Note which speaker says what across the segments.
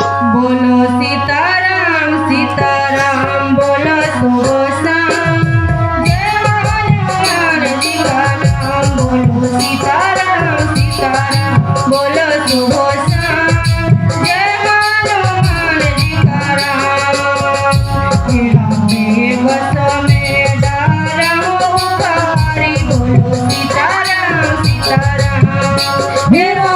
Speaker 1: बोलो सीताराम सीताराम बोलो शुभ शाम जय हनुमान जी का नाम बोलो सीताराम सीताराम बोलो शुभ शाम जय हनुमान जी का राम मेरे बस में डाला हो कारी बोलो सीताराम सीताराम मेरा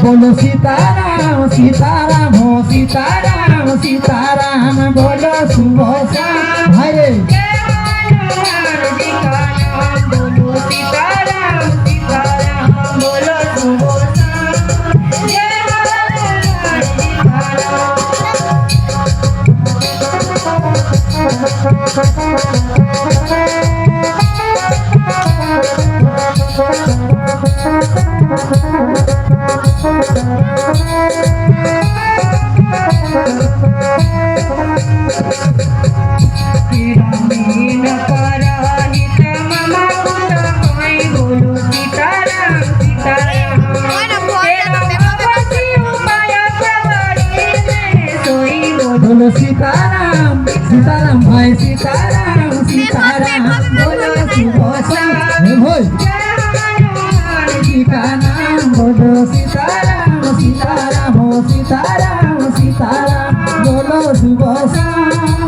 Speaker 2: बोलो सीताराम सीताराम हो सीताराम सीताराम बोलो शुभ शाम हरे
Speaker 1: जय हनुमान जी का नाम बोलो सीताराम सीताराम बोलो शुभ शाम जय हनुमान जी का मीन पराहित मम कुल कोई बोलो सीताराम सीताराम तेरा भगवती उपाय प्रवरी मैंने सोई
Speaker 2: बोलो सीताराम सीताराम भाई सीताराम सीताराम बोलो शुभ शाम हो
Speaker 1: जय हनुमान
Speaker 2: जी का नाम बोलो सीताराम सीताराम हो सीताराम सीताराम बोलो शुभ शाम